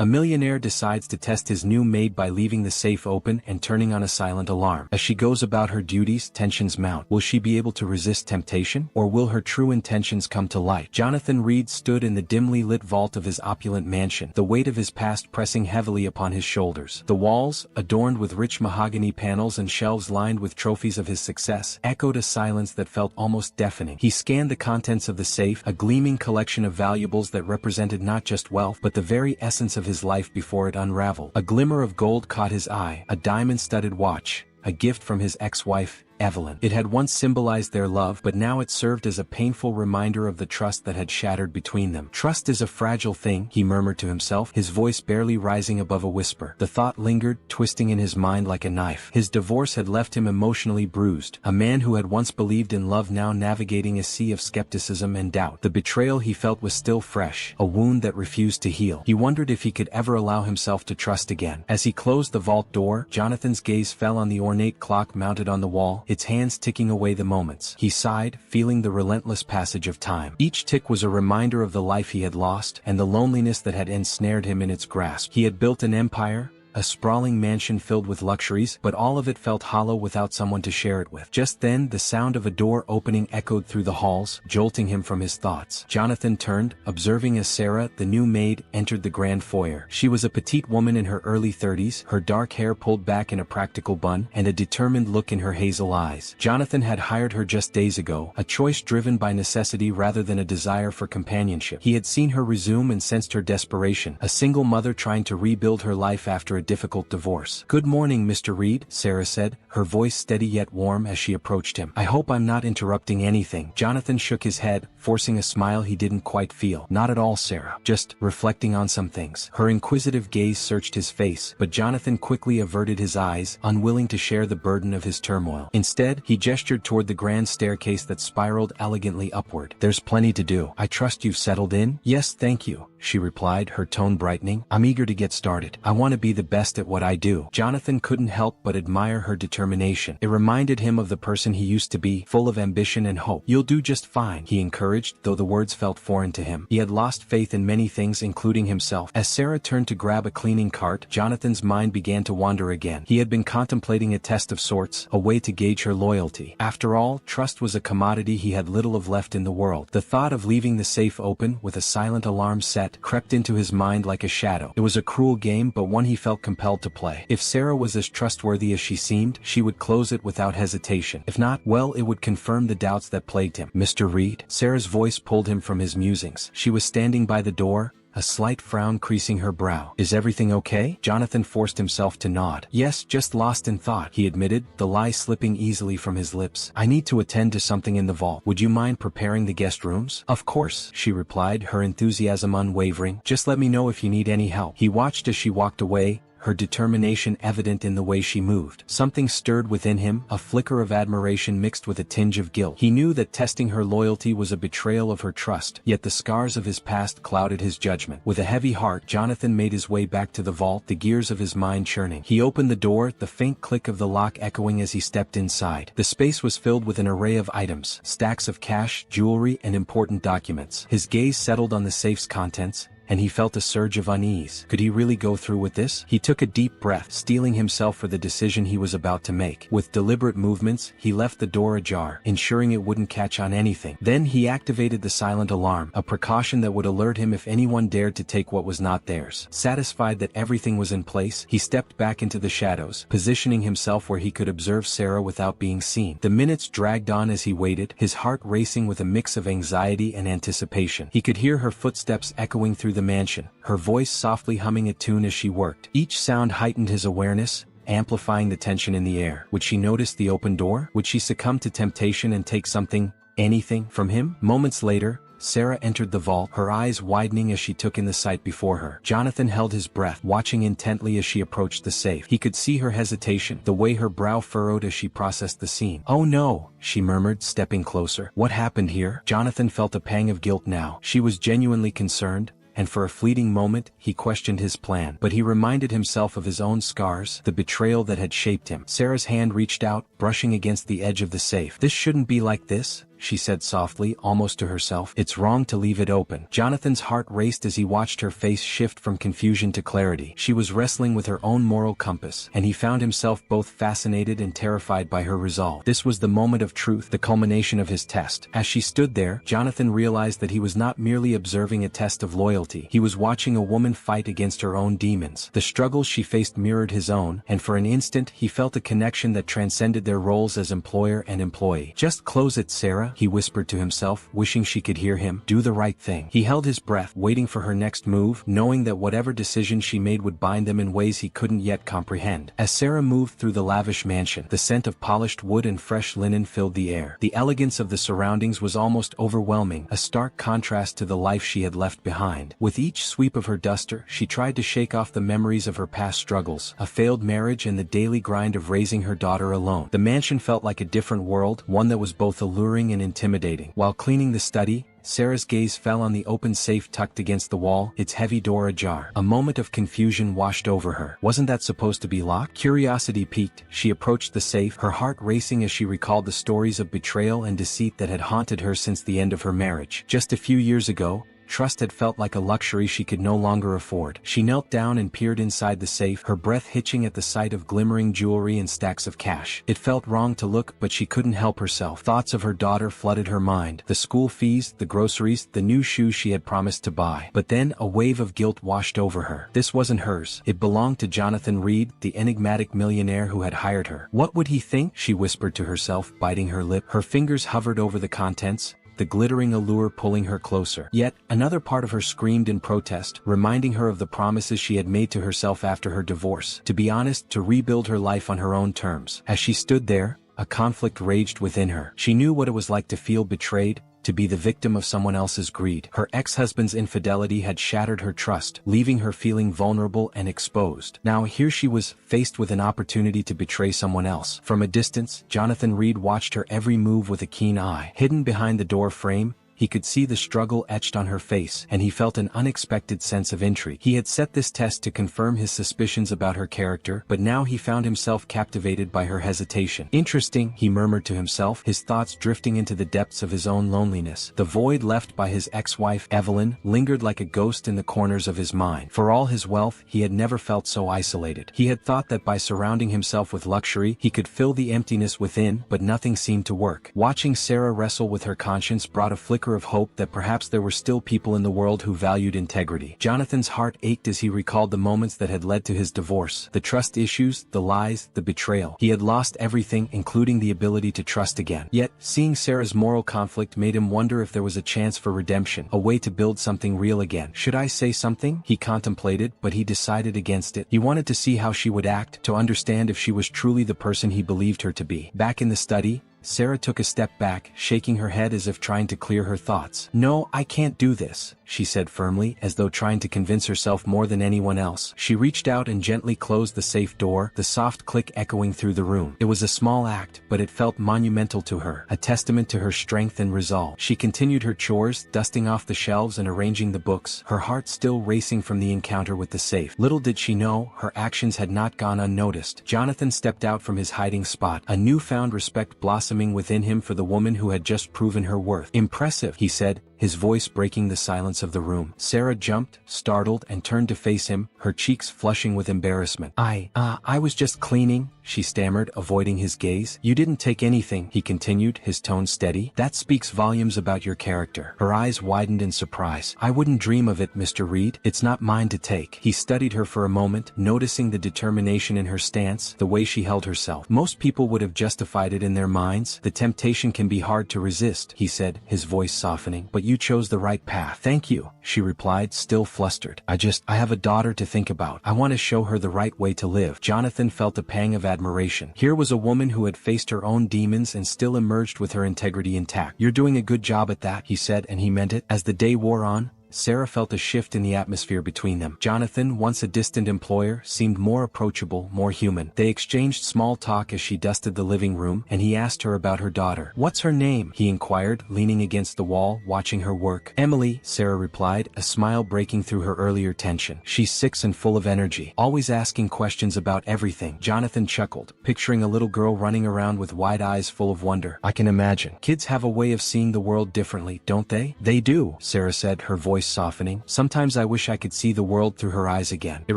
A millionaire decides to test his new maid by leaving the safe open and turning on a silent alarm. As she goes about her duties, tensions mount. Will she be able to resist temptation, or will her true intentions come to light? Jonathan Reed stood in the dimly lit vault of his opulent mansion, the weight of his past pressing heavily upon his shoulders. The walls, adorned with rich mahogany panels and shelves lined with trophies of his success, echoed a silence that felt almost deafening. He scanned the contents of the safe, a gleaming collection of valuables that represented not just wealth but the very essence of his life before it unraveled. A glimmer of gold caught his eye, a diamond-studded watch, a gift from his ex-wife, Evelyn. It had once symbolized their love, but now it served as a painful reminder of the trust that had shattered between them. Trust is a fragile thing, he murmured to himself, his voice barely rising above a whisper. The thought lingered, twisting in his mind like a knife. His divorce had left him emotionally bruised, a man who had once believed in love now navigating a sea of skepticism and doubt. The betrayal he felt was still fresh, a wound that refused to heal. He wondered if he could ever allow himself to trust again. As he closed the vault door, Jonathan's gaze fell on the ornate clock mounted on the wall, its hands ticking away the moments. He sighed, feeling the relentless passage of time. Each tick was a reminder of the life he had lost, and the loneliness that had ensnared him in its grasp. He had built an empire, a sprawling mansion filled with luxuries, but all of it felt hollow without someone to share it with. Just then, the sound of a door opening echoed through the halls, jolting him from his thoughts. Jonathan turned, observing as Sarah, the new maid, entered the grand foyer. She was a petite woman in her early 30s, her dark hair pulled back in a practical bun, and a determined look in her hazel eyes. Jonathan had hired her just days ago, a choice driven by necessity rather than a desire for companionship. He had seen her resume and sensed her desperation, a single mother trying to rebuild her life after a difficult divorce. "Good morning, Mr. Reed," Sarah said, her voice steady yet warm as she approached him. "I hope I'm not interrupting anything." Jonathan shook his head, forcing a smile he didn't quite feel. "Not at all, Sarah. Just reflecting on some things." Her inquisitive gaze searched his face, but Jonathan quickly averted his eyes, unwilling to share the burden of his turmoil. Instead, he gestured toward the grand staircase that spiraled elegantly upward. "There's plenty to do. I trust you've settled in?" "Yes, thank you," she replied, her tone brightening. "I'm eager to get started. I want to be the best at what I do." Jonathan couldn't help but admire her determination. It reminded him of the person he used to be, full of ambition and hope. "You'll do just fine," he encouraged, though the words felt foreign to him. He had lost faith in many things, including himself. As Sarah turned to grab a cleaning cart, Jonathan's mind began to wander again. He had been contemplating a test of sorts, a way to gauge her loyalty. After all, trust was a commodity he had little of left in the world. The thought of leaving the safe open, with a silent alarm set, crept into his mind like a shadow. It was a cruel game, but one he felt compelled to play. If Sarah was as trustworthy as she seemed, she would close it without hesitation. If not, well, it would confirm the doubts that plagued him. "Mr. Reed?" Sarah's voice pulled him from his musings. She was standing by the door, a slight frown creasing her brow. "Is everything okay?" Jonathan forced himself to nod. "Yes, just lost in thought," he admitted, the lie slipping easily from his lips. "I need to attend to something in the vault. Would you mind preparing the guest rooms?" "Of course," she replied, her enthusiasm unwavering. "Just let me know if you need any help." He watched as she walked away, her determination evident in the way she moved. Something stirred within him, a flicker of admiration mixed with a tinge of guilt. He knew that testing her loyalty was a betrayal of her trust, yet the scars of his past clouded his judgment. With a heavy heart, Jonathan made his way back to the vault, the gears of his mind churning. He opened the door, the faint click of the lock echoing as he stepped inside. The space was filled with an array of items, stacks of cash, jewelry, and important documents. His gaze settled on the safe's contents, and he felt a surge of unease. Could he really go through with this? He took a deep breath, steeling himself for the decision he was about to make. With deliberate movements, he left the door ajar, ensuring it wouldn't catch on anything. Then he activated the silent alarm, a precaution that would alert him if anyone dared to take what was not theirs. Satisfied that everything was in place, he stepped back into the shadows, positioning himself where he could observe Sarah without being seen. The minutes dragged on as he waited, his heart racing with a mix of anxiety and anticipation. He could hear her footsteps echoing through the mansion, her voice softly humming a tune as she worked. Each sound heightened his awareness, amplifying the tension in the air. Would she notice the open door? Would she succumb to temptation and take something, anything, from him? Moments later, Sarah entered the vault, her eyes widening as she took in the sight before her. Jonathan held his breath, watching intently as she approached the safe. He could see her hesitation, the way her brow furrowed as she processed the scene. "Oh no," she murmured, stepping closer. "What happened here?" Jonathan felt a pang of guilt now. She was genuinely concerned, and for a fleeting moment, he questioned his plan. But he reminded himself of his own scars, the betrayal that had shaped him. Sarah's hand reached out, brushing against the edge of the safe. "This shouldn't be like this," she said softly, almost to herself. It's wrong to leave it open. Jonathan's heart raced as he watched her face shift from confusion to clarity. She was wrestling with her own moral compass, and he found himself both fascinated and terrified by her resolve. This was the moment of truth, the culmination of his test. As she stood there, Jonathan realized that he was not merely observing a test of loyalty. He was watching a woman fight against her own demons. The struggles she faced mirrored his own, and for an instant he felt a connection that transcended their roles as employer and employee. Just close it, Sarah, he whispered to himself, wishing she could hear him. Do the right thing. He held his breath, waiting for her next move, knowing that whatever decision she made would bind them in ways he couldn't yet comprehend. As Sarah moved through the lavish mansion, the scent of polished wood and fresh linen filled the air. The elegance of the surroundings was almost overwhelming, a stark contrast to the life she had left behind. With each sweep of her duster, she tried to shake off the memories of her past struggles, a failed marriage and the daily grind of raising her daughter alone. The mansion felt like a different world, one that was both alluring and intimidating. While cleaning the study, Sarah's gaze fell on the open safe tucked against the wall, its heavy door ajar. A moment of confusion washed over her. Wasn't that supposed to be locked? Curiosity piqued, she approached the safe, her heart racing as she recalled the stories of betrayal and deceit that had haunted her since the end of her marriage. Just a few years ago, trust had felt like a luxury she could no longer afford. She knelt down and peered inside the safe, her breath hitching at the sight of glimmering jewelry and stacks of cash. It felt wrong to look, but she couldn't help herself. Thoughts of her daughter flooded her mind. The school fees, the groceries, the new shoes she had promised to buy. But then, a wave of guilt washed over her. This wasn't hers. It belonged to Jonathan Reed, the enigmatic millionaire who had hired her. What would he think? She whispered to herself, biting her lip. Her fingers hovered over the contents, the glittering allure pulling her closer. Yet, another part of her screamed in protest, reminding her of the promises she had made to herself after her divorce. To be honest, to rebuild her life on her own terms. As she stood there, a conflict raged within her. She knew what it was like to feel betrayed, to be the victim of someone else's greed. Her ex-husband's infidelity had shattered her trust, leaving her feeling vulnerable and exposed. Now here she was, faced with an opportunity to betray someone else. From a distance, Jonathan Reed watched her every move with a keen eye. Hidden behind the door frame, he could see the struggle etched on her face, and he felt an unexpected sense of intrigue. He had set this test to confirm his suspicions about her character, but now he found himself captivated by her hesitation. Interesting, he murmured to himself, his thoughts drifting into the depths of his own loneliness. The void left by his ex-wife, Evelyn, lingered like a ghost in the corners of his mind. For all his wealth, he had never felt so isolated. He had thought that by surrounding himself with luxury, he could fill the emptiness within, but nothing seemed to work. Watching Sarah wrestle with her conscience brought a flicker of hope that perhaps there were still people in the world who valued integrity. Jonathan's heart ached as he recalled the moments that had led to his divorce. The trust issues, the lies, the betrayal. He had lost everything, including the ability to trust again. Yet, seeing Sarah's moral conflict made him wonder if there was a chance for redemption, a way to build something real again. Should I say something? He contemplated, but he decided against it. He wanted to see how she would act, to understand if she was truly the person he believed her to be. Back in the study, Sarah took a step back, shaking her head as if trying to clear her thoughts. "No, I can't do this," she said firmly, as though trying to convince herself more than anyone else. She reached out and gently closed the safe door, the soft click echoing through the room. It was a small act, but it felt monumental to her, a testament to her strength and resolve. She continued her chores, dusting off the shelves and arranging the books, her heart still racing from the encounter with the safe. Little did she know, her actions had not gone unnoticed. Jonathan stepped out from his hiding spot, a newfound respect blossoming within him for the woman who had just proven her worth. "Impressive," he said, his voice breaking the silence of the room. Sarah jumped, startled, and turned to face him, her cheeks flushing with embarrassment. I was just cleaning," she stammered, avoiding his gaze. "You didn't take anything," he continued, his tone steady. "That speaks volumes about your character." Her eyes widened in surprise. "I wouldn't dream of it, Mr. Reed. It's not mine to take." He studied her for a moment, noticing the determination in her stance, the way she held herself. "Most people would have justified it in their minds. The temptation can be hard to resist," he said, his voice softening. "But you chose the right path." "Thank you," she replied, still flustered. I have a daughter to think about. I want to show her the right way to live." Jonathan felt a pang of admiration. Here was a woman who had faced her own demons and still emerged with her integrity intact. "You're doing a good job at that," he said, and he meant it. As the day wore on, Sarah felt a shift in the atmosphere between them. Jonathan, once a distant employer, seemed more approachable, more human. They exchanged small talk as she dusted the living room, and he asked her about her daughter. "What's her name?" he inquired, leaning against the wall, watching her work. "Emily," Sarah replied, a smile breaking through her earlier tension. "She's 6 and full of energy, always asking questions about everything." Jonathan chuckled, picturing a little girl running around with wide eyes full of wonder. "I can imagine. Kids have a way of seeing the world differently, don't they?" "They do," Sarah said, her voice softening. "Sometimes I wish I could see the world through her eyes again. It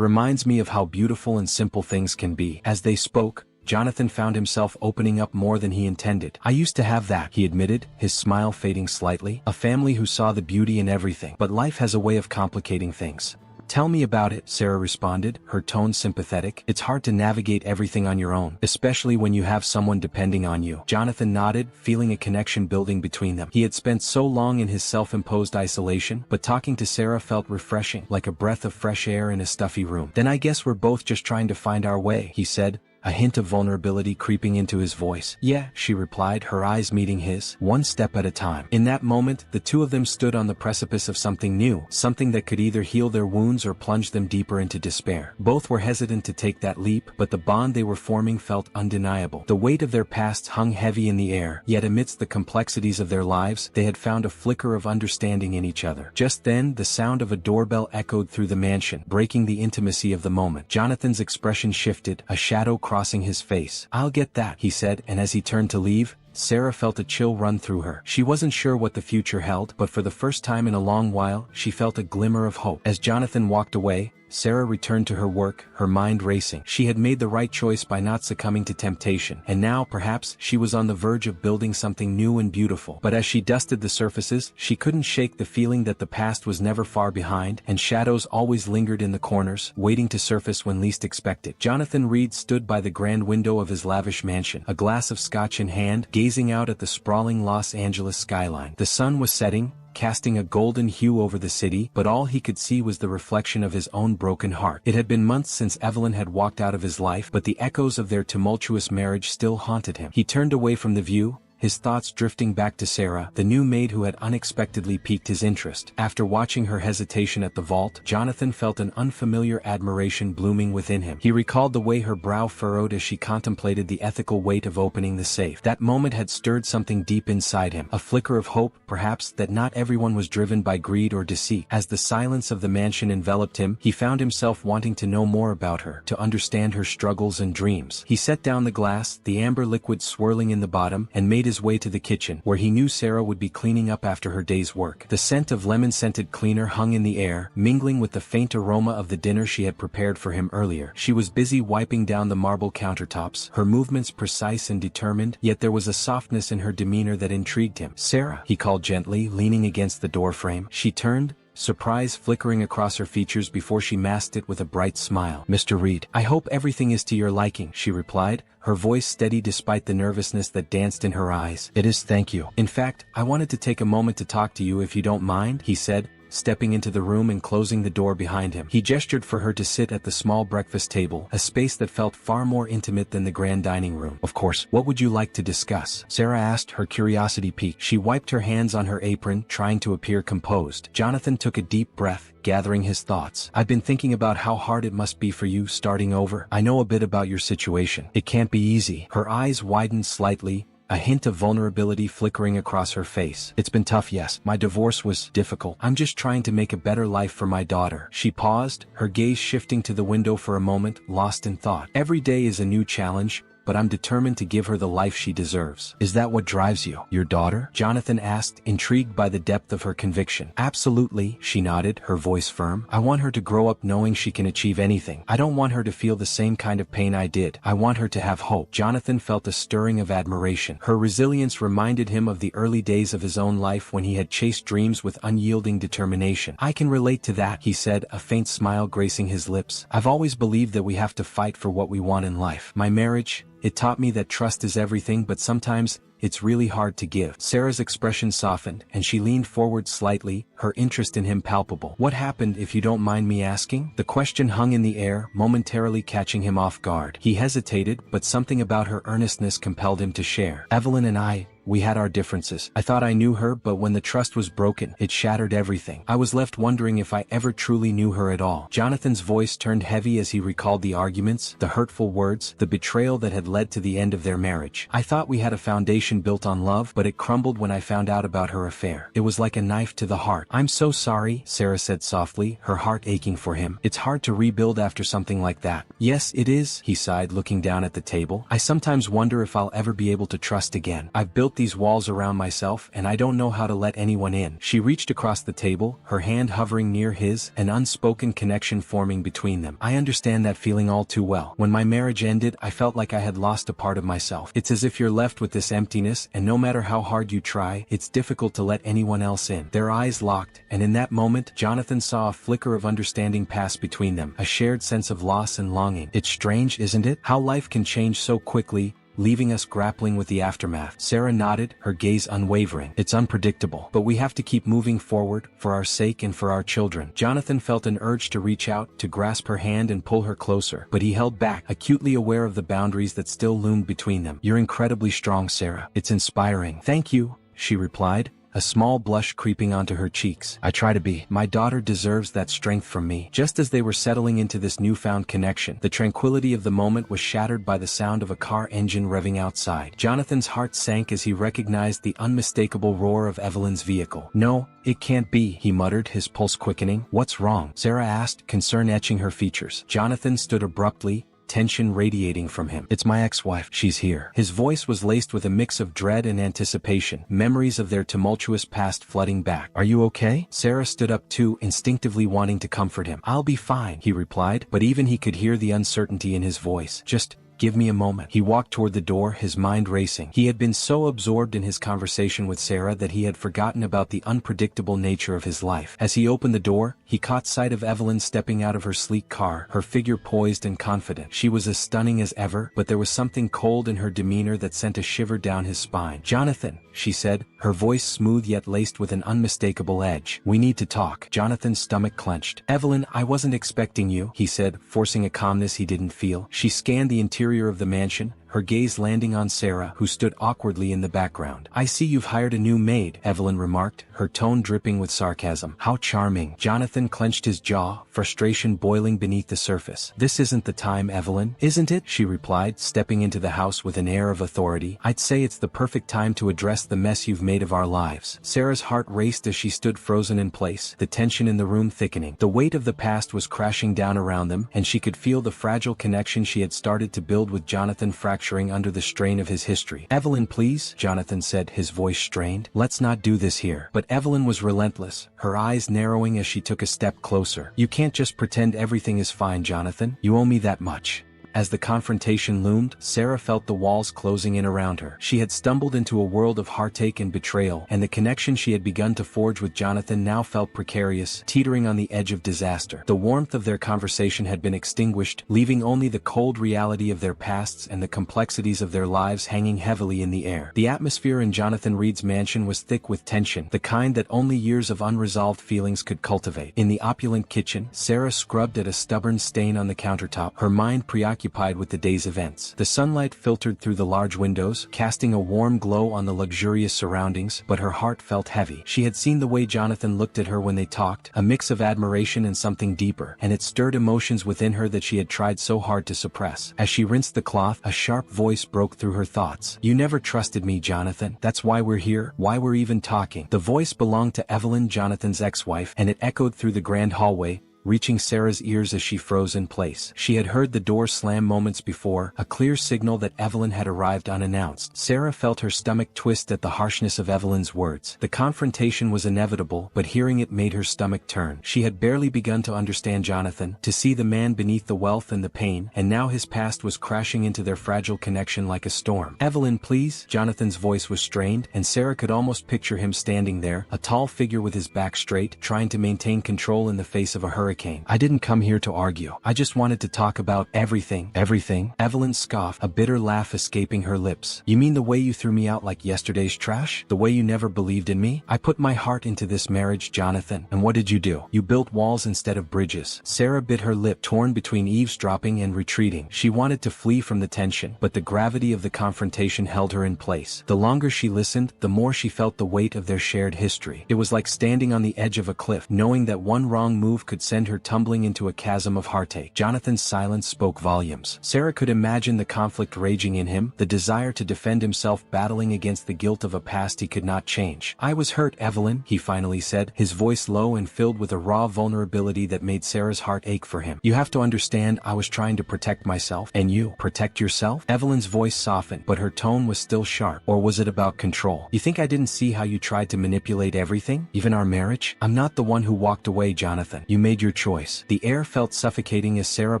reminds me of how beautiful and simple things can be." As they spoke, Jonathan found himself opening up more than he intended. "I used to have that," he admitted, his smile fading slightly. "A family who saw the beauty in everything. But life has a way of complicating things." "Tell me about it," Sarah responded, her tone sympathetic. "It's hard to navigate everything on your own, especially when you have someone depending on you." Jonathan nodded, feeling a connection building between them. He had spent so long in his self-imposed isolation, but talking to Sarah felt refreshing, like a breath of fresh air in a stuffy room. "Then I guess we're both just trying to find our way," he said, a hint of vulnerability creeping into his voice. "Yeah," she replied, her eyes meeting his, "one step at a time." In that moment, the two of them stood on the precipice of something new, something that could either heal their wounds or plunge them deeper into despair. Both were hesitant to take that leap, but the bond they were forming felt undeniable. The weight of their pasts hung heavy in the air, yet amidst the complexities of their lives, they had found a flicker of understanding in each other. Just then, the sound of a doorbell echoed through the mansion, breaking the intimacy of the moment. Jonathan's expression shifted, a shadow crossing his face. "I'll get that," he said, and as he turned to leave, Sarah felt a chill run through her. She wasn't sure what the future held, but for the first time in a long while, she felt a glimmer of hope. As Jonathan walked away, Sarah returned to her work, her mind racing. She had made the right choice by not succumbing to temptation, and now, perhaps, she was on the verge of building something new and beautiful. But as she dusted the surfaces, she couldn't shake the feeling that the past was never far behind, and shadows always lingered in the corners, waiting to surface when least expected. Jonathan Reed stood by the grand window of his lavish mansion, a glass of scotch in hand, gazing out at the sprawling Los Angeles skyline. The sun was setting, casting a golden hue over the city, but all he could see was the reflection of his own broken heart. It had been months since Evelyn had walked out of his life, but the echoes of their tumultuous marriage still haunted him. He turned away from the view, his thoughts drifting back to Sarah, the new maid who had unexpectedly piqued his interest. After watching her hesitation at the vault, Jonathan felt an unfamiliar admiration blooming within him. He recalled the way her brow furrowed as she contemplated the ethical weight of opening the safe. That moment had stirred something deep inside him, a flicker of hope, perhaps, that not everyone was driven by greed or deceit. As the silence of the mansion enveloped him, he found himself wanting to know more about her, to understand her struggles and dreams. He set down the glass, the amber liquid swirling in the bottom, and made his way to the kitchen, where he knew Sarah would be cleaning up after her day's work. The scent of lemon-scented cleaner hung in the air, mingling with the faint aroma of the dinner she had prepared for him earlier. She was busy wiping down the marble countertops, her movements precise and determined, yet there was a softness in her demeanor that intrigued him. "Sarah," he called gently, leaning against the doorframe. She turned, surprise flickering across her features before she masked it with a bright smile. "Mr. Reed, I hope everything is to your liking," she replied, her voice steady despite the nervousness that danced in her eyes. "It is, thank you. In fact, I wanted to take a moment to talk to you if you don't mind," he said, stepping into the room and closing the door behind him. He gestured for her to sit at the small breakfast table, a space that felt far more intimate than the grand dining room. "Of course, what would you like to discuss?" Sarah asked, her curiosity piqued. She wiped her hands on her apron, trying to appear composed. Jonathan took a deep breath, gathering his thoughts. "I've been thinking about how hard it must be for you starting over. I know a bit about your situation. It can't be easy." Her eyes widened slightly, a hint of vulnerability flickering across her face. "It's been tough, yes. My divorce was difficult. I'm just trying to make a better life for my daughter." She paused, her gaze shifting to the window for a moment, lost in thought. "Every day is a new challenge, but I'm determined to give her the life she deserves." "Is that what drives you? Your daughter?" Jonathan asked, intrigued by the depth of her conviction. "Absolutely," she nodded, her voice firm. "I want her to grow up knowing she can achieve anything. I don't want her to feel the same kind of pain I did. I want her to have hope." Jonathan felt a stirring of admiration. Her resilience reminded him of the early days of his own life when he had chased dreams with unyielding determination. "I can relate to that," he said, a faint smile gracing his lips. "I've always believed that we have to fight for what we want in life. My marriage, it taught me that trust is everything, but sometimes, it's really hard to give." Sarah's expression softened, and she leaned forward slightly, her interest in him palpable. "What happened, if you don't mind me asking?" The question hung in the air, momentarily catching him off guard. He hesitated, but something about her earnestness compelled him to share. "Evelyn and I, we had our differences. I thought I knew her, but when the trust was broken, it shattered everything. I was left wondering if I ever truly knew her at all. Jonathan's voice turned heavy as he recalled the arguments, the hurtful words, the betrayal that had led to the end of their marriage. I thought we had a foundation built on love, but it crumbled when I found out about her affair. It was like a knife to the heart. I'm so sorry, Sarah said softly, her heart aching for him. It's hard to rebuild after something like that. Yes, it is, he sighed, looking down at the table. I sometimes wonder if I'll ever be able to trust again. I've built these walls around myself, and I don't know how to let anyone in. She reached across the table, her hand hovering near his, an unspoken connection forming between them. I understand that feeling all too well. When my marriage ended, I felt like I had lost a part of myself. It's as if you're left with this emptiness, and no matter how hard you try, it's difficult to let anyone else in. Their eyes locked, and in that moment, Jonathan saw a flicker of understanding pass between them, a shared sense of loss and longing. It's strange, isn't it? How life can change so quickly, leaving us grappling with the aftermath. Sarah nodded, her gaze unwavering. It's unpredictable, but we have to keep moving forward, for our sake and for our children. Jonathan felt an urge to reach out, to grasp her hand and pull her closer, but he held back, acutely aware of the boundaries that still loomed between them. You're incredibly strong, Sarah. It's inspiring. Thank you, she replied, a small blush creeping onto her cheeks. I try to be. My daughter deserves that strength from me. Just as they were settling into this newfound connection, the tranquility of the moment was shattered by the sound of a car engine revving outside. Jonathan's heart sank as he recognized the unmistakable roar of Evelyn's vehicle. No, it can't be, he muttered, his pulse quickening. What's wrong? Sarah asked, concern etching her features. Jonathan stood abruptly, tension radiating from him. It's my ex-wife. She's here. His voice was laced with a mix of dread and anticipation, memories of their tumultuous past flooding back. Are you okay? Sarah stood up too, instinctively wanting to comfort him. I'll be fine, he replied, but even he could hear the uncertainty in his voice. Just give me a moment. He walked toward the door, his mind racing. He had been so absorbed in his conversation with Sarah that he had forgotten about the unpredictable nature of his life. As he opened the door, he caught sight of Evelyn stepping out of her sleek car, her figure poised and confident. She was as stunning as ever, but there was something cold in her demeanor that sent a shiver down his spine. Jonathan, she said, her voice smooth yet laced with an unmistakable edge. We need to talk. Jonathan's stomach clenched. Evelyn, I wasn't expecting you, he said, forcing a calmness he didn't feel. She scanned the interior of the mansion, her gaze landing on Sarah, who stood awkwardly in the background. I see you've hired a new maid, Evelyn remarked, her tone dripping with sarcasm. How charming. Jonathan clenched his jaw, frustration boiling beneath the surface. This isn't the time, Evelyn. Isn't it? She replied, stepping into the house with an air of authority. I'd say it's the perfect time to address the mess you've made of our lives. Sarah's heart raced as she stood frozen in place, the tension in the room thickening. The weight of the past was crashing down around them, and she could feel the fragile connection she had started to build with Jonathan fracturing under the strain of his history. Evelyn, please, Jonathan said, his voice strained. Let's not do this here. But Evelyn was relentless, her eyes narrowing as she took a step closer. You can't just pretend everything is fine, Jonathan. You owe me that much. As the confrontation loomed, Sarah felt the walls closing in around her. She had stumbled into a world of heartache and betrayal, and the connection she had begun to forge with Jonathan now felt precarious, teetering on the edge of disaster. The warmth of their conversation had been extinguished, leaving only the cold reality of their pasts and the complexities of their lives hanging heavily in the air. The atmosphere in Jonathan Reed's mansion was thick with tension, the kind that only years of unresolved feelings could cultivate. In the opulent kitchen, Sarah scrubbed at a stubborn stain on the countertop, her mind preoccupied with the day's events. The sunlight filtered through the large windows, casting a warm glow on the luxurious surroundings, but her heart felt heavy. She had seen the way Jonathan looked at her when they talked, a mix of admiration and something deeper, and it stirred emotions within her that she had tried so hard to suppress. As she rinsed the cloth, a sharp voice broke through her thoughts. You never trusted me, Jonathan. That's why we're here, why we're even talking. The voice belonged to Evelyn, Jonathan's ex-wife, and it echoed through the grand hallway, reaching Sarah's ears as she froze in place. She had heard the door slam moments before, a clear signal that Evelyn had arrived unannounced. Sarah felt her stomach twist at the harshness of Evelyn's words. The confrontation was inevitable, but hearing it made her stomach turn. She had barely begun to understand Jonathan, to see the man beneath the wealth and the pain, and now his past was crashing into their fragile connection like a storm. Evelyn, please? Jonathan's voice was strained, and Sarah could almost picture him standing there, a tall figure with his back straight, trying to maintain control in the face of a hurricane. hurricane. I didn't come here to argue. I just wanted to talk about everything. Everything? Evelyn scoffed, a bitter laugh escaping her lips. You mean the way you threw me out like yesterday's trash? The way you never believed in me? I put my heart into this marriage, Jonathan. And what did you do? You built walls instead of bridges. Sarah bit her lip, torn between eavesdropping and retreating. She wanted to flee from the tension, but the gravity of the confrontation held her in place. The longer she listened, the more she felt the weight of their shared history. It was like standing on the edge of a cliff, knowing that one wrong move could send her tumbling into a chasm of heartache. Jonathan's silence spoke volumes. Sarah could imagine the conflict raging in him, the desire to defend himself battling against the guilt of a past he could not change. I was hurt, Evelyn, he finally said, his voice low and filled with a raw vulnerability that made Sarah's heart ache for him. You have to understand, I was trying to protect myself. And you? Protect yourself? Evelyn's voice softened, but her tone was still sharp. Or was it about control? You think I didn't see how you tried to manipulate everything? Even our marriage? I'm not the one who walked away, Jonathan. You made your choice. The air felt suffocating as Sarah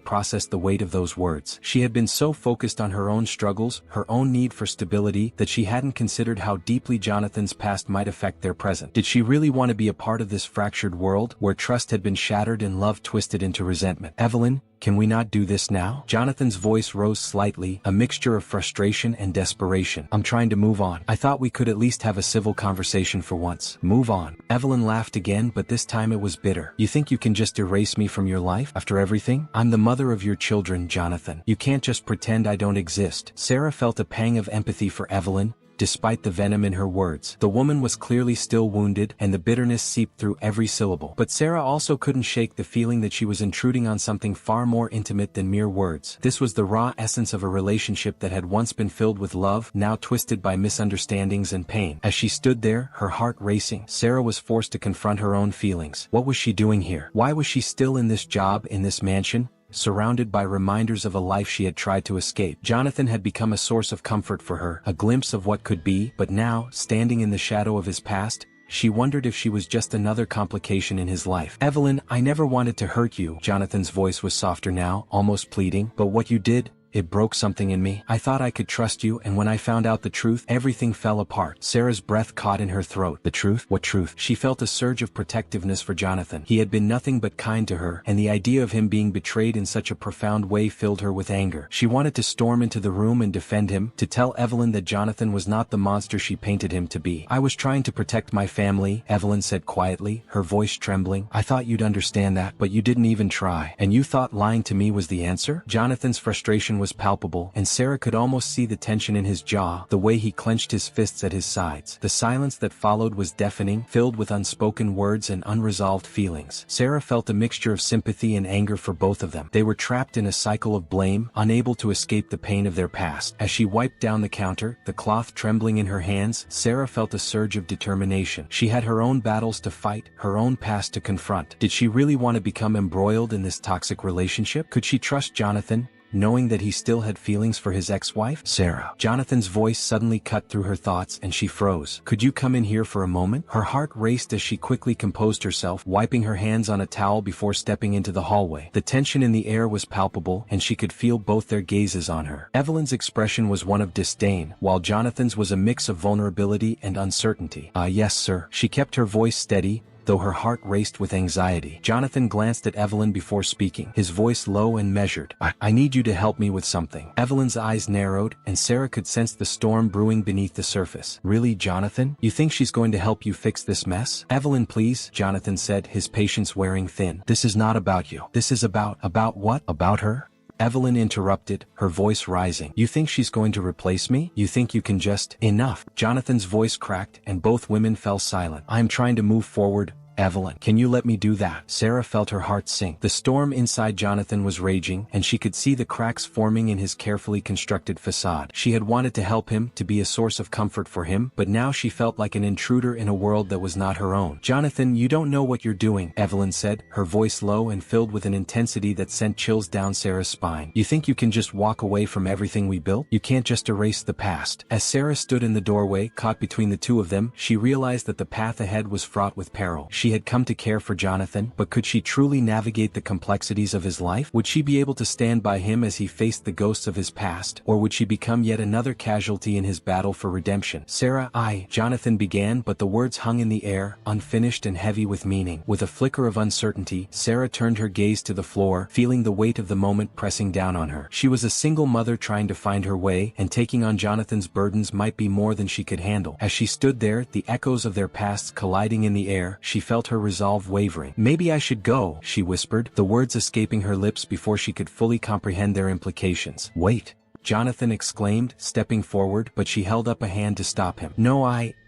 processed the weight of those words. She had been so focused on her own struggles, her own need for stability, that she hadn't considered how deeply Jonathan's past might affect their present. Did she really want to be a part of this fractured world, where trust had been shattered and love twisted into resentment? Evelyn, can we not do this now? Jonathan's voice rose slightly, a mixture of frustration and desperation. I'm trying to move on. I thought we could at least have a civil conversation for once. Move on. Evelyn laughed again, but this time it was bitter. You think you can just erase me from your life after everything? I'm the mother of your children, Jonathan. You can't just pretend I don't exist. Sarah felt a pang of empathy for Evelyn. Despite the venom in her words, the woman was clearly still wounded, and the bitterness seeped through every syllable. But Sarah also couldn't shake the feeling that she was intruding on something far more intimate than mere words. This was the raw essence of a relationship that had once been filled with love, now twisted by misunderstandings and pain. As she stood there, her heart racing, Sarah was forced to confront her own feelings. What was she doing here? Why was she still in this job, in this mansion, surrounded by reminders of a life she had tried to escape? Jonathan had become a source of comfort for her, a glimpse of what could be, but now, standing in the shadow of his past, she wondered if she was just another complication in his life. Evelyn, I never wanted to hurt you. Jonathan's voice was softer now, almost pleading, but what you did, it broke something in me. I thought I could trust you, and when I found out the truth, everything fell apart. Sarah's breath caught in her throat. The truth? What truth? She felt a surge of protectiveness for Jonathan. He had been nothing but kind to her, and the idea of him being betrayed in such a profound way filled her with anger. She wanted to storm into the room and defend him, to tell Evelyn that Jonathan was not the monster she painted him to be. I was trying to protect my family, Evelyn said quietly, her voice trembling. I thought you'd understand that, but you didn't even try. And you thought lying to me was the answer? Jonathan's frustration was palpable, and Sarah could almost see the tension in his jaw, the way he clenched his fists at his sides. The silence that followed was deafening, filled with unspoken words and unresolved feelings. Sarah felt a mixture of sympathy and anger for both of them. They were trapped in a cycle of blame, unable to escape the pain of their past. As she wiped down the counter, the cloth trembling in her hands, Sarah felt a surge of determination. She had her own battles to fight, her own past to confront. Did she really want to become embroiled in this toxic relationship? Could she trust Jonathan, knowing that he still had feelings for his ex-wife? Sarah. Jonathan's voice suddenly cut through her thoughts, and she froze. Could you come in here for a moment? Her heart raced as she quickly composed herself, wiping her hands on a towel before stepping into the hallway. The tension in the air was palpable, and she could feel both their gazes on her. Evelyn's expression was one of disdain, while Jonathan's was a mix of vulnerability and uncertainty. Yes, sir. She kept her voice steady, though her heart raced with anxiety. Jonathan glanced at Evelyn before speaking, his voice low and measured. I need you to help me with something. Evelyn's eyes narrowed, and Sarah could sense the storm brewing beneath the surface. Really, Jonathan? You think she's going to help you fix this mess? Evelyn, please, Jonathan said, his patience wearing thin. This is not about you. This is about what? About her? Evelyn interrupted, her voice rising. You think she's going to replace me? You think you can just— Enough. Jonathan's voice cracked, and both women fell silent. I'm trying to move forward, Evelyn. Can you let me do that? Sarah felt her heart sink. The storm inside Jonathan was raging, and she could see the cracks forming in his carefully constructed facade. She had wanted to help him, to be a source of comfort for him, but now she felt like an intruder in a world that was not her own. Jonathan, you don't know what you're doing, Evelyn said, her voice low and filled with an intensity that sent chills down Sarah's spine. You think you can just walk away from everything we built? You can't just erase the past. As Sarah stood in the doorway, caught between the two of them, she realized that the path ahead was fraught with peril. She had come to care for Jonathan, but could she truly navigate the complexities of his life? Would she be able to stand by him as he faced the ghosts of his past, or would she become yet another casualty in his battle for redemption? Sarah, Jonathan began, but the words hung in the air, unfinished and heavy with meaning. With a flicker of uncertainty, Sarah turned her gaze to the floor, feeling the weight of the moment pressing down on her. She was a single mother trying to find her way, and taking on Jonathan's burdens might be more than she could handle. As she stood there, the echoes of their pasts colliding in the air, she felt her resolve wavering. "Maybe I should go," she whispered, the words escaping her lips before she could fully comprehend their implications. "Wait!" Jonathan exclaimed, stepping forward, but she held up a hand to stop him. "No,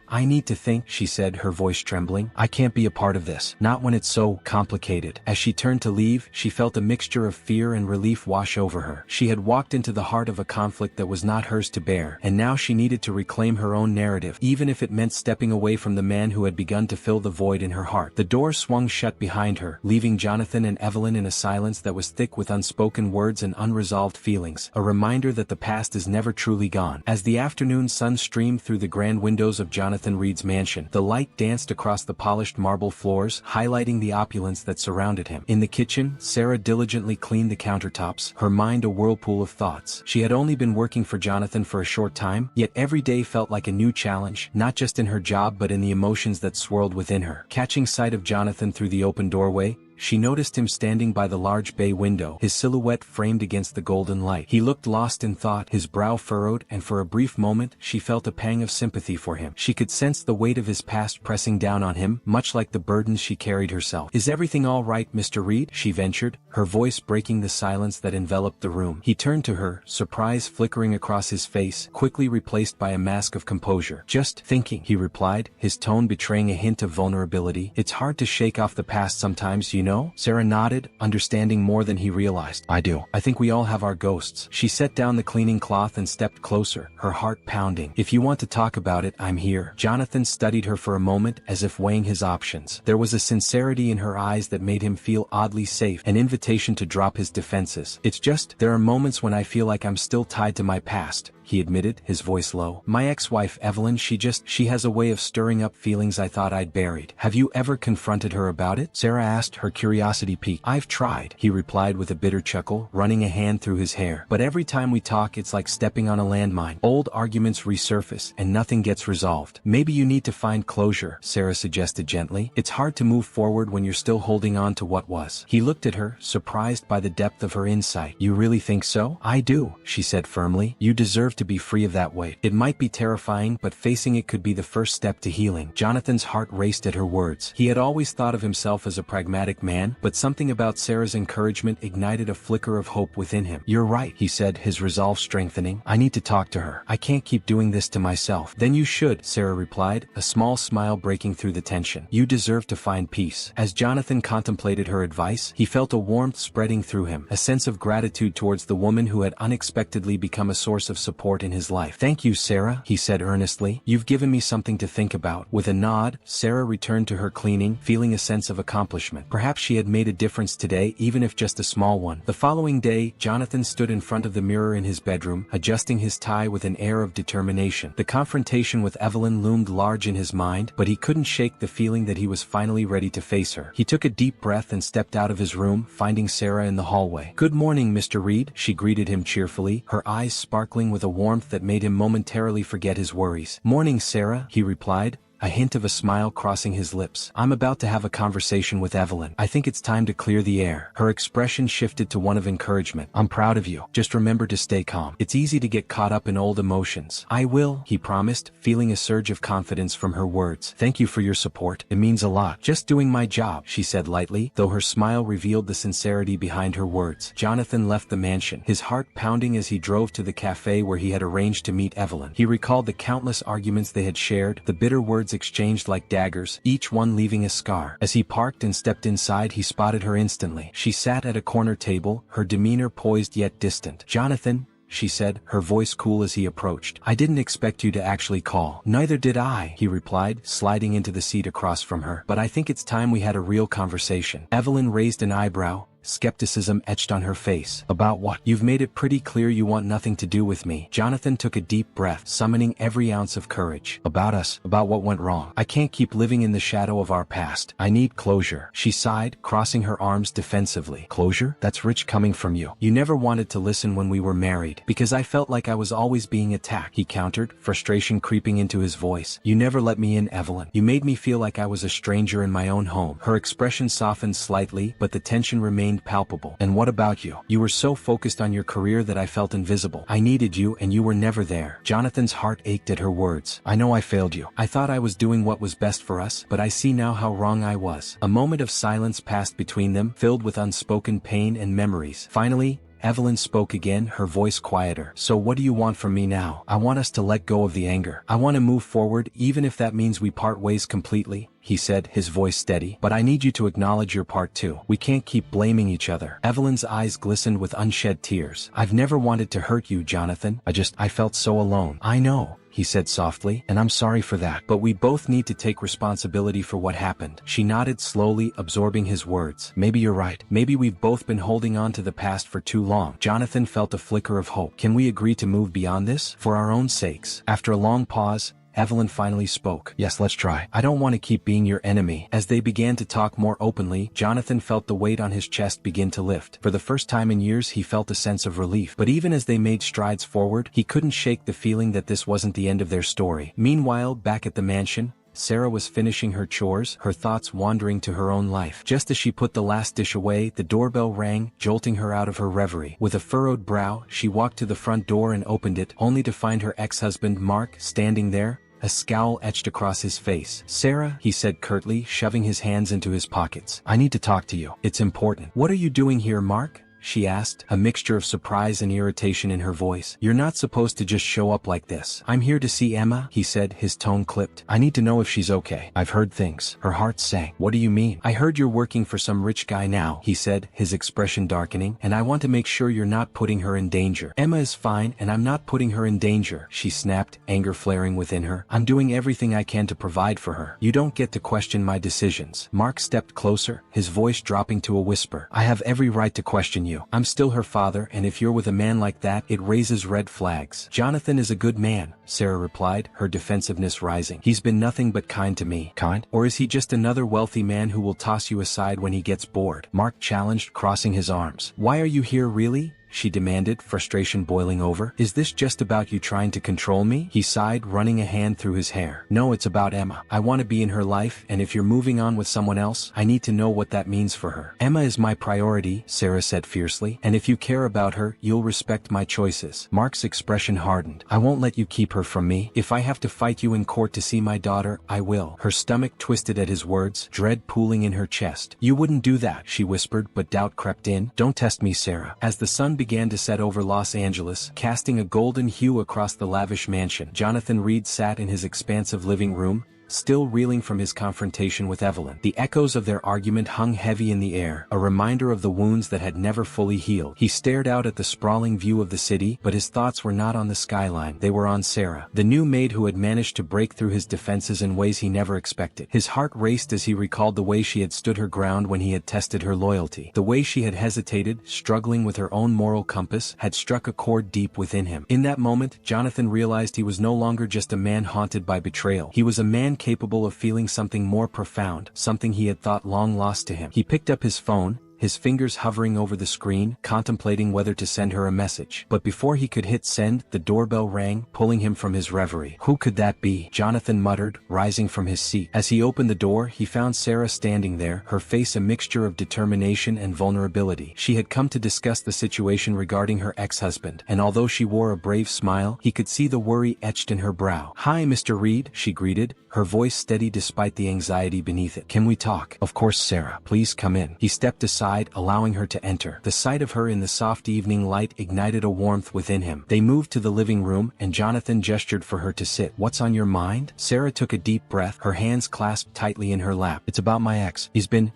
I need to think," she said, her voice trembling. "I can't be a part of this. Not when it's so complicated." As she turned to leave, she felt a mixture of fear and relief wash over her. She had walked into the heart of a conflict that was not hers to bear, and now she needed to reclaim her own narrative, even if it meant stepping away from the man who had begun to fill the void in her heart. The door swung shut behind her, leaving Jonathan and Evelyn in a silence that was thick with unspoken words and unresolved feelings, a reminder that the past is never truly gone. As the afternoon sun streamed through the grand windows of Jonathan Reed's mansion, the light danced across the polished marble floors, highlighting the opulence that surrounded him. In the kitchen, Sarah diligently cleaned the countertops, her mind a whirlpool of thoughts. She had only been working for Jonathan for a short time, yet every day felt like a new challenge, not just in her job but in the emotions that swirled within her. Catching sight of Jonathan through the open doorway, she noticed him standing by the large bay window, his silhouette framed against the golden light. He looked lost in thought, his brow furrowed, and for a brief moment she felt a pang of sympathy for him. She could sense the weight of his past pressing down on him, much like the burdens she carried herself. "Is everything all right, Mr. Reed?" she ventured, her voice breaking the silence that enveloped the room. He turned to her, surprise flickering across his face, quickly replaced by a mask of composure. "Just thinking," he replied, his tone betraying a hint of vulnerability. "It's hard to shake off the past sometimes, you know?" Sarah nodded, understanding more than he realized. "I do. I think we all have our ghosts." She set down the cleaning cloth and stepped closer, her heart pounding. "If you want to talk about it, I'm here." Jonathan studied her for a moment, as if weighing his options. There was a sincerity in her eyes that made him feel oddly safe, an invitation to drop his defenses. "It's just, there are moments when I feel like I'm still tied to my past," he admitted, his voice low. "My ex-wife Evelyn, she has a way of stirring up feelings I thought I'd buried." "Have you ever confronted her about it?" Sarah asked, her curiosity piqued. "I've tried," he replied with a bitter chuckle, running a hand through his hair. "But every time we talk it's like stepping on a landmine. Old arguments resurface, and nothing gets resolved." "Maybe you need to find closure," Sarah suggested gently. "It's hard to move forward when you're still holding on to what was." He looked at her, surprised by the depth of her insight. "You really think so?" "I do," she said firmly. "You deserve to be free of that weight. It might be terrifying, but facing it could be the first step to healing." Jonathan's heart raced at her words. He had always thought of himself as a pragmatic man, but something about Sarah's encouragement ignited a flicker of hope within him. "You're right," he said, his resolve strengthening. "I need to talk to her. I can't keep doing this to myself." "Then you should," Sarah replied, a small smile breaking through the tension. "You deserve to find peace." As Jonathan contemplated her advice, he felt a warmth spreading through him, a sense of gratitude towards the woman who had unexpectedly become a source of support in his life. "Thank you, Sarah," he said earnestly. "You've given me something to think about." With a nod, Sarah returned to her cleaning, feeling a sense of accomplishment. Perhaps she had made a difference today, even if just a small one. The following day, Jonathan stood in front of the mirror in his bedroom, adjusting his tie with an air of determination. The confrontation with Evelyn loomed large in his mind, but he couldn't shake the feeling that he was finally ready to face her. He took a deep breath and stepped out of his room, finding Sarah in the hallway. "Good morning, Mr. Reed," she greeted him cheerfully, her eyes sparkling with a warmth that made him momentarily forget his worries. "Morning, Sarah," he replied, a hint of a smile crossing his lips. "I'm about to have a conversation with Evelyn. I think it's time to clear the air." Her expression shifted to one of encouragement. "I'm proud of you. Just remember to stay calm. It's easy to get caught up in old emotions." "I will," he promised, feeling a surge of confidence from her words. "Thank you for your support. It means a lot." "Just doing my job," she said lightly, though her smile revealed the sincerity behind her words. Jonathan left the mansion, his heart pounding as he drove to the cafe where he had arranged to meet Evelyn. He recalled the countless arguments they had shared, the bitter words exchanged like daggers, each one leaving a scar. As he parked and stepped inside, he spotted her instantly. She sat at a corner table, her demeanor poised yet distant. "Jonathan," she said, her voice cool as he approached. "I didn't expect you to actually call." "Neither did I," he replied, sliding into the seat across from her. "But I think it's time we had a real conversation." Evelyn raised an eyebrow, skepticism etched on her face. About what? You've made it pretty clear you want nothing to do with me. Jonathan took a deep breath, summoning every ounce of courage. About us, about what went wrong. I can't keep living in the shadow of our past. I need closure. She sighed, crossing her arms defensively. Closure? That's rich coming from you. You never wanted to listen when we were married, because I felt like I was always being attacked, he countered, frustration creeping into his voice. You never let me in, Evelyn. You made me feel like I was a stranger in my own home. Her expression softened slightly, but the tension remained palpable. And what about you? You were so focused on your career that I felt invisible. I needed you and you were never there. Jonathan's heart ached at her words. I know I failed you. I thought I was doing what was best for us, but I see now how wrong I was. A moment of silence passed between them, filled with unspoken pain and memories. Finally, Evelyn spoke again, her voice quieter. So what do you want from me now? I want us to let go of the anger. I want to move forward, even if that means we part ways completely, he said, his voice steady. But I need you to acknowledge your part too. We can't keep blaming each other. Evelyn's eyes glistened with unshed tears. I've never wanted to hurt you, Jonathan. I felt so alone. I know, he said softly, and I'm sorry for that. But we both need to take responsibility for what happened. She nodded slowly, absorbing his words. Maybe you're right. Maybe we've both been holding on to the past for too long. Jonathan felt a flicker of hope. Can we agree to move beyond this? For our own sakes. After a long pause, Evelyn finally spoke. Yes, let's try. I don't want to keep being your enemy. As they began to talk more openly, Jonathan felt the weight on his chest begin to lift. For the first time in years, he felt a sense of relief. But even as they made strides forward, he couldn't shake the feeling that this wasn't the end of their story. Meanwhile, back at the mansion, Sarah was finishing her chores, her thoughts wandering to her own life. Just as she put the last dish away, the doorbell rang, jolting her out of her reverie. With a furrowed brow, she walked to the front door and opened it, only to find her ex-husband Mark standing there, a scowl etched across his face. Sarah, he said curtly, shoving his hands into his pockets. I need to talk to you. It's important. What are you doing here, Mark? She asked, a mixture of surprise and irritation in her voice. You're not supposed to just show up like this. I'm here to see Emma, he said, his tone clipped. I need to know if she's okay. I've heard things. Her heart sank. What do you mean? I heard you're working for some rich guy now, he said, his expression darkening, and I want to make sure you're not putting her in danger. Emma is fine, and I'm not putting her in danger, she snapped, anger flaring within her. I'm doing everything I can to provide for her. You don't get to question my decisions. Mark stepped closer, his voice dropping to a whisper. I have every right to question you. I'm still her father, and if you're with a man like that, it raises red flags. Jonathan is a good man, Sarah replied, her defensiveness rising. He's been nothing but kind to me. Kind? Or is he just another wealthy man who will toss you aside when he gets bored? Mark challenged, crossing his arms. Why are you here really? She demanded, frustration boiling over. Is this just about you trying to control me? He sighed, running a hand through his hair. No, it's about Emma. I want to be in her life, and if you're moving on with someone else, I need to know what that means for her. Emma is my priority, Sarah said fiercely, and if you care about her, you'll respect my choices. Mark's expression hardened. I won't let you keep her from me. If I have to fight you in court to see my daughter, I will. Her stomach twisted at his words, dread pooling in her chest. You wouldn't do that, she whispered, but doubt crept in. Don't test me, Sarah. As the sun began to set over Los Angeles, casting a golden hue across the lavish mansion, Jonathan Reed sat in his expansive living room, still reeling from his confrontation with Evelyn. The echoes of their argument hung heavy in the air, a reminder of the wounds that had never fully healed. He stared out at the sprawling view of the city, but his thoughts were not on the skyline. They were on Sarah, the new maid who had managed to break through his defenses in ways he never expected. His heart raced as he recalled the way she had stood her ground when he had tested her loyalty. The way she had hesitated, struggling with her own moral compass, had struck a chord deep within him. In that moment, Jonathan realized he was no longer just a man haunted by betrayal. He was a man capable of feeling something more profound, something he had thought long lost to him. He picked up his phone, his fingers hovering over the screen, contemplating whether to send her a message. But before he could hit send, the doorbell rang, pulling him from his reverie. Who could that be? Jonathan muttered, rising from his seat. As he opened the door, he found Sarah standing there, her face a mixture of determination and vulnerability. She had come to discuss the situation regarding her ex-husband, and although she wore a brave smile, he could see the worry etched in her brow. Hi, Mr. Reed, she greeted, her voice steady despite the anxiety beneath it. Can we talk? Of course, Sarah. Please come in. He stepped aside, allowing her to enter. The sight of her in the soft evening light ignited a warmth within him. They moved to the living room, and Jonathan gestured for her to sit. What's on your mind? Sarah took a deep breath, her hands clasped tightly in her lap. It's about my ex. He's been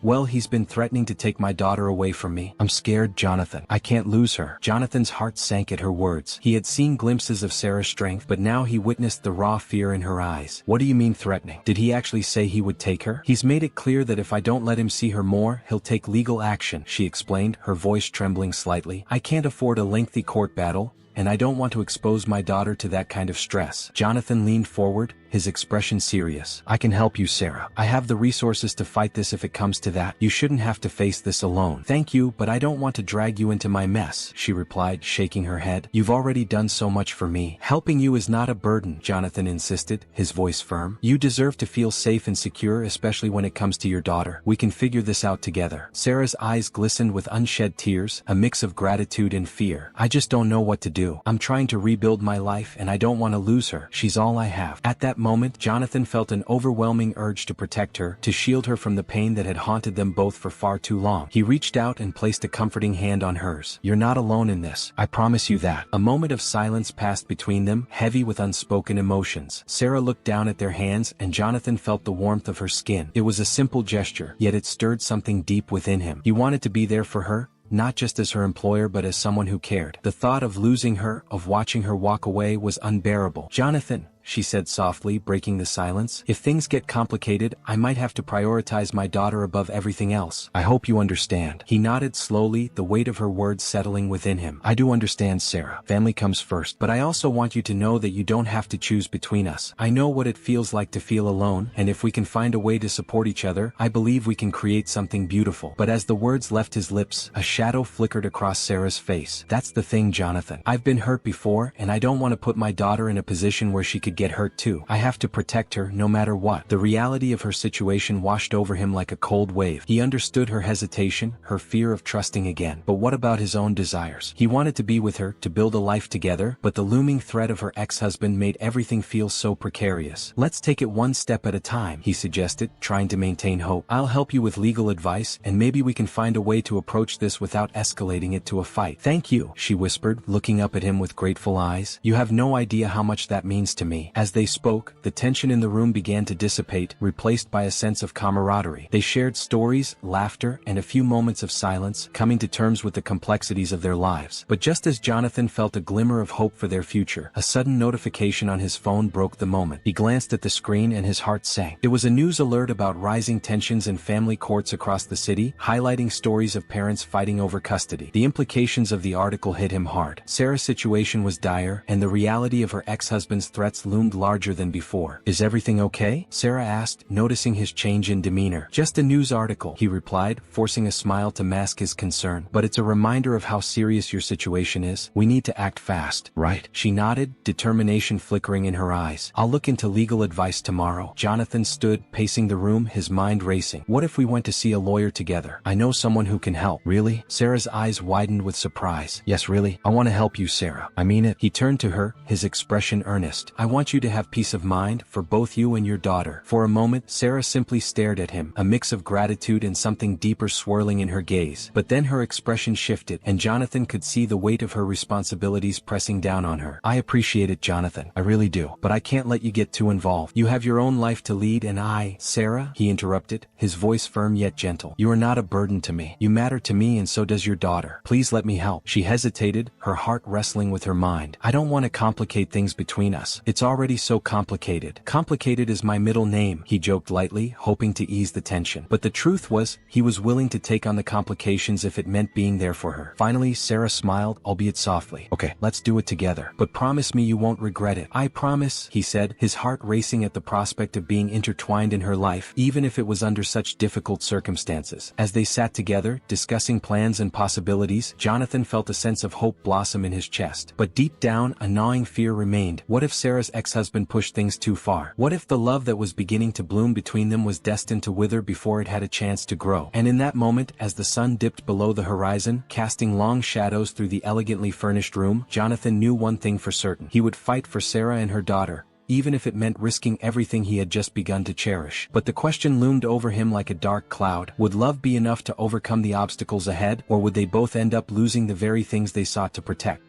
threatening to take my daughter away from me. I'm scared, Jonathan. I can't lose her. Jonathan's heart sank at her words. He had seen glimpses of Sarah's strength, but now he witnessed the raw fear in her eyes. What do you mean threatening? Did he actually say he would take her? He's made it clear that if I don't let him see her more, he'll take legal action. action, she explained, her voice trembling slightly. I can't afford a lengthy court battle, and I don't want to expose my daughter to that kind of stress. Jonathan leaned forward, his expression serious. I can help you, Sarah. I have the resources to fight this if it comes to that. You shouldn't have to face this alone. Thank you, but I don't want to drag you into my mess, she replied, shaking her head. You've already done so much for me. Helping you is not a burden, Jonathan insisted, his voice firm. You deserve to feel safe and secure, especially when it comes to your daughter. We can figure this out together. Sarah's eyes glistened with unshed tears, a mix of gratitude and fear. I just don't know what to do. I'm trying to rebuild my life and I don't want to lose her. She's all I have. At that moment, Jonathan felt an overwhelming urge to protect her, to shield her from the pain that had haunted them both for far too long. He reached out and placed a comforting hand on hers. You're not alone in this. I promise you that. A moment of silence passed between them, heavy with unspoken emotions. Sarah looked down at their hands and Jonathan felt the warmth of her skin. It was a simple gesture, yet it stirred something deep within him. He wanted to be there for her, not just as her employer but as someone who cared. The thought of losing her, of watching her walk away, was unbearable. Jonathan, she said softly, breaking the silence, if things get complicated, I might have to prioritize my daughter above everything else. I hope you understand. He nodded slowly, the weight of her words settling within him. I do understand, Sarah. Family comes first, but I also want you to know that you don't have to choose between us. I know what it feels like to feel alone, and if we can find a way to support each other, I believe we can create something beautiful. But as the words left his lips, a shadow flickered across Sarah's face. That's the thing, Jonathan. I've been hurt before, and I don't want to put my daughter in a position where she could get hurt too. I have to protect her no matter what. The reality of her situation washed over him like a cold wave. He understood her hesitation, her fear of trusting again. But what about his own desires? He wanted to be with her, to build a life together, but the looming threat of her ex-husband made everything feel so precarious. Let's take it one step at a time, he suggested, trying to maintain hope. I'll help you with legal advice, and maybe we can find a way to approach this without escalating it to a fight. Thank you, she whispered, looking up at him with grateful eyes. You have no idea how much that means to me. As they spoke, the tension in the room began to dissipate, replaced by a sense of camaraderie. They shared stories, laughter, and a few moments of silence, coming to terms with the complexities of their lives. But just as Jonathan felt a glimmer of hope for their future, a sudden notification on his phone broke the moment. He glanced at the screen and his heart sank. It was a news alert about rising tensions in family courts across the city, highlighting stories of parents fighting over custody. The implications of the article hit him hard. Sarah's situation was dire, and the reality of her ex-husband's threats loomed larger than before. Is everything okay? Sarah asked, noticing his change in demeanor. Just a news article, he replied, forcing a smile to mask his concern. But it's a reminder of how serious your situation is. We need to act fast, right? She nodded, determination flickering in her eyes. I'll look into legal advice tomorrow. Jonathan stood, pacing the room, his mind racing. What if we went to see a lawyer together? I know someone who can help. Really? Sarah's eyes widened with surprise. Yes, really. I want to help you, Sarah. I mean it. He turned to her, his expression earnest. I want you to have peace of mind, for both you and your daughter. For a moment, Sarah simply stared at him, a mix of gratitude and something deeper swirling in her gaze. But then her expression shifted, and Jonathan could see the weight of her responsibilities pressing down on her. I appreciate it, Jonathan. I really do. But I can't let you get too involved. You have your own life to lead and Sarah, he interrupted, his voice firm yet gentle. You are not a burden to me. You matter to me and so does your daughter. Please let me help. She hesitated, her heart wrestling with her mind. I don't want to complicate things between us. It's already so complicated. Complicated is my middle name, he joked lightly, hoping to ease the tension. But the truth was, he was willing to take on the complications if it meant being there for her. Finally, Sarah smiled, albeit softly. Okay, let's do it together. But promise me you won't regret it. I promise, he said, his heart racing at the prospect of being intertwined in her life, even if it was under such difficult circumstances. As they sat together, discussing plans and possibilities, Jonathan felt a sense of hope blossom in his chest. But deep down, a gnawing fear remained. What if Sarah's ex-husband pushed things too far? What if the love that was beginning to bloom between them was destined to wither before it had a chance to grow? And in that moment, as the sun dipped below the horizon, casting long shadows through the elegantly furnished room, Jonathan knew one thing for certain. He would fight for Sarah and her daughter, even if it meant risking everything he had just begun to cherish. But the question loomed over him like a dark cloud. Would love be enough to overcome the obstacles ahead, or would they both end up losing the very things they sought to protect?